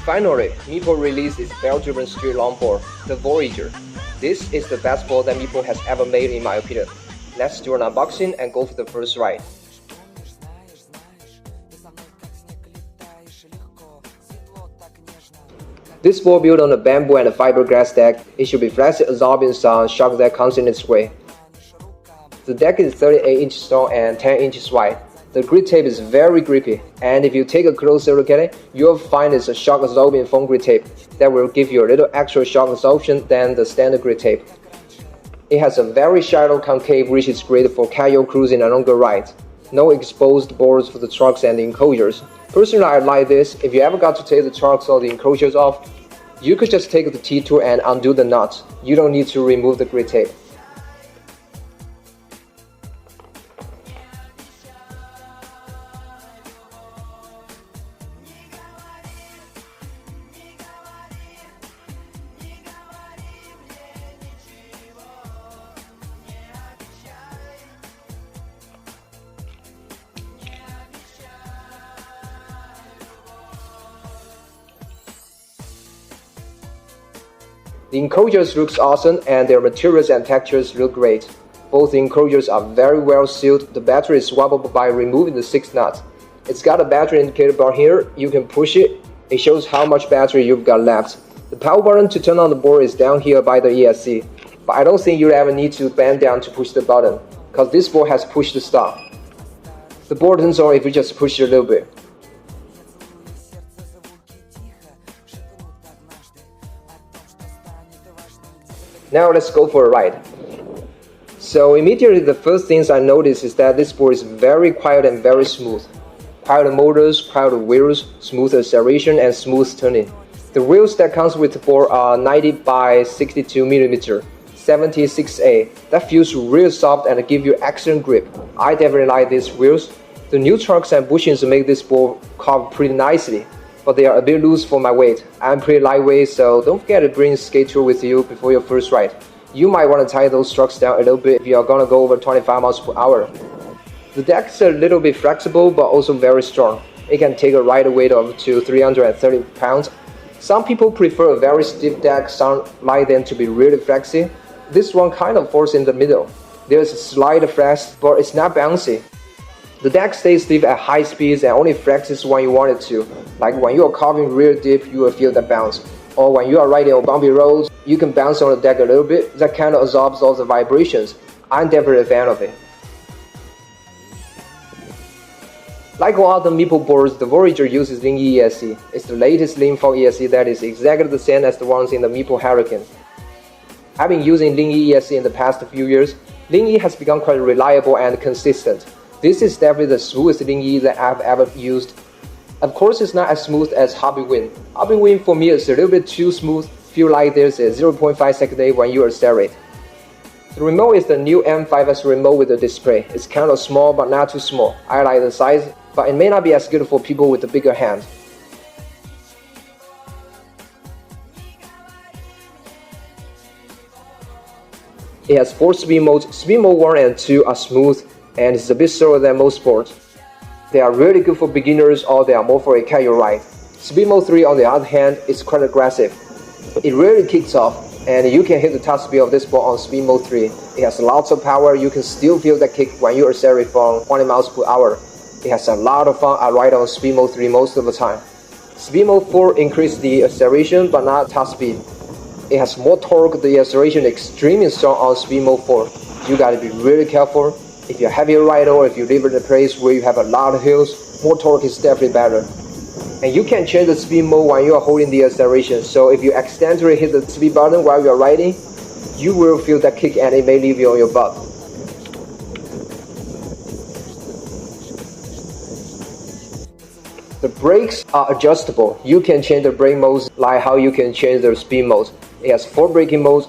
Finally, Meepo released its belt-driven street longboard, the Voyager. This is the best board that Meepo has ever made in my opinion. Let's do an unboxing and go for the first ride. This board built on a bamboo and a fiberglass deck. It should be flexible, absorbing some shock that comes in its way. The deck is 38 inches long and 10 inches wide. The grit tape is very grippy, and if you take a closer look at it, you'll find it's a shock absorbing foam grit tape that will give you a little extra shock absorption than the standard grit tape. It has a very shallow concave which is great for casual cruising and longer rides. No exposed boards for the trucks and the enclosures. Personally, I like this. If you ever got to take the trucks or the enclosures off, you could just take the T-tool and undo the nut. You don't need to remove the grit tape. The enclosures looks awesome and their materials and textures look great. Both enclosures are very well sealed. The battery is swappable by removing the 6 nuts. It's got a battery indicator bar here. You can push it. It shows how much battery you've got left. The power button to turn on the board is down here by the ESC. But I don't think you'll ever need to bend down to push the button, because this board has push to start. The board turns on if you just push it a little bit. Now let's go for a ride. So immediately the first things I notice is that this board is very quiet and very smooth. Quiet motors, quiet wheels, smooth acceleration and smooth turning. The wheels that comes with the board are 90 by 62mm, 76A. That feels real soft and give you excellent grip. I definitely like these wheels. The new trucks and bushings make this board carve pretty nicely, but they are a bit loose for my weight. I'm pretty lightweight, so don't forget to bring a skate tool with you before your first ride. You might want to tie those trucks down a little bit if you are gonna go over 25 miles per hour. The deck is a little bit flexible but also very strong. It can take a rider weight of up to 330 pounds. Some people prefer a very stiff deck, some like them to be really flexy. This one kind of falls in the middle. There's a slight flex, but it's not bouncy. The deck stays stiff at high speeds and only flexes when you want it to. Like when you are carving real deep, you will feel that bounce. Or when you are riding on bumpy roads, you can bounce on the deck a little bit. That kind of absorbs all the vibrations. I'm definitely a fan of it. Like all other Meepo boards, the Voyager uses Ling Yi ESC. It's the latest Ling Fog ESC that is exactly the same as the ones in the Meepo Hurricane. I've been using Ling Yi ESC in the past few years. Ling Yi has become quite reliable and consistent. This is definitely the smoothest Ling Yi that I've ever used. Of course, it's not as smooth as Hobby Wind. Hobby Wind for me is a little bit too smooth. Feel like there's a 0.5 second delay when you accelerate. The remote is the new M5S remote with the display. It's kind of small but not too small. I like the size, but it may not be as good for people with a bigger hand. It has 4 speed modes. Speed mode 1 and 2 are smooth and it's a bit slower than most boards. They are really good for beginners or they are more for a casual ride. Speed mode 3 on the other hand is quite aggressive. It really kicks off and you can hit the top speed of this board on speed mode 3. It has lots of power. You can still feel that kick when you accelerate from 20 miles per hour. It has a lot of fun. I ride on speed mode 3 most of the time. Speed mode 4 increases the acceleration but not top speed. It has more torque. The acceleration is extremely strong on speed mode 4. You gotta be really careful. If you're a heavier rider or if you live in a place where you have a lot of hills, more torque is definitely better. And you can change the speed mode when you are holding the acceleration. So if you accidentally hit the speed button while you are riding, you will feel that kick and it may leave you on your butt. The brakes are adjustable. You can change the brake modes like how you can change the speed modes. It has 4 braking modes.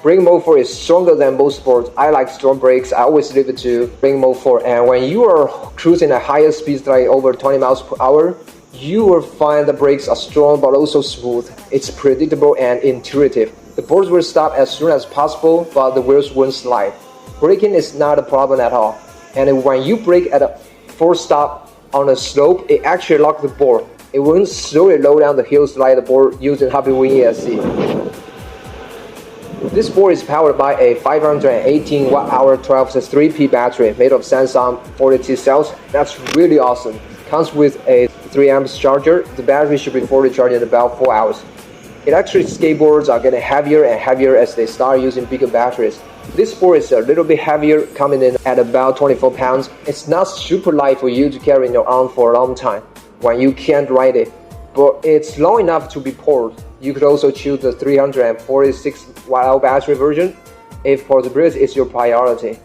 Brake mode 4 is stronger than most boards. I like strong brakes. I always leave it to brake mode 4. And when you are cruising at higher speeds like over 20 miles per hour, you will find the brakes are strong but also smooth. It's predictable and intuitive. The boards will stop as soon as possible, but the wheels won't slide. Braking is not a problem at all. And when you brake at a full stop on a slope, it actually locks the board. It won't slowly low down the hills like the board using Hobby Wing ESC. This board is powered by a 518 Wh 12-3P battery made of Samsung 40T cells. That's really awesome. Comes with a 3 amps charger. The battery should be fully charged in about 4 hours. Electric skateboards are getting heavier and heavier as they start using bigger batteries. This board is a little bit heavier, coming in at about 24 pounds. It's not super light for you to carry in your arm for a long time when you can't ride it, but it's long enough to be pulled. You could also choose the 346 Wh battery version if portability is your priority.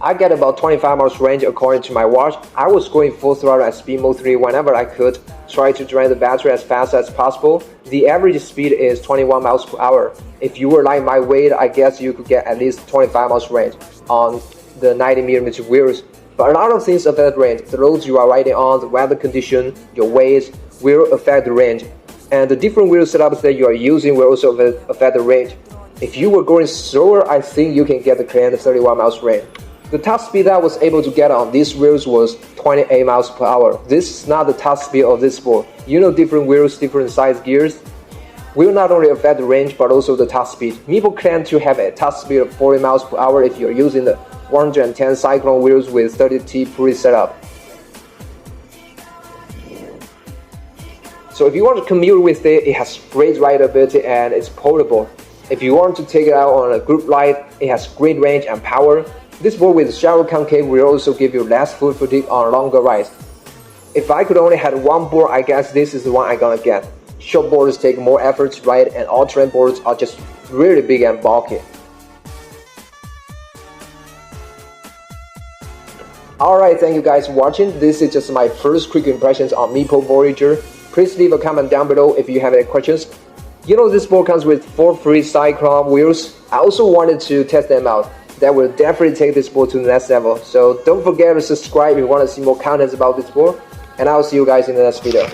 I get about 25 miles range according to my watch. I was going full throttle at speed mode 3 whenever I could, try to drain the battery as fast as possible. The average speed is 21 miles per hour. If you were like my weight, I guess you could get at least 25 miles range on the 90mm wheels. But a lot of things affect the range. The roads you are riding on, the weather condition, your weight will affect the range. And the different wheel setups that you are using will also affect the range. If you were going slower, I think you can get the claimed 31 miles range. The top speed I was able to get on these wheels was 28 miles per hour. This is not the top speed of this board. You know, different wheels, different size gears will not only affect the range but also the top speed. Meepo claim to have a top speed of 40 miles per hour if you're using the 110 Cyclone wheels with 30T pulley setup. So if you want to commute with it, it has great rideability and it's portable. If you want to take it out on a group ride, it has great range and power. This board with shallow concave will also give you less foot fatigue on longer rides. If I could only have one board, I guess this is the one I'm gonna get. Short boards take more effort to ride and all-terrain boards are just really big and bulky. Alright, thank you guys for watching. This is just my first quick impressions on Meepo Voyager. Please leave a comment down below if you have any questions. You know, this board comes with 4 free Cyclone wheels. I also wanted to test them out. That will definitely take this board to the next level. So don't forget to subscribe if you want to see more contents about this board. And I'll see you guys in the next video.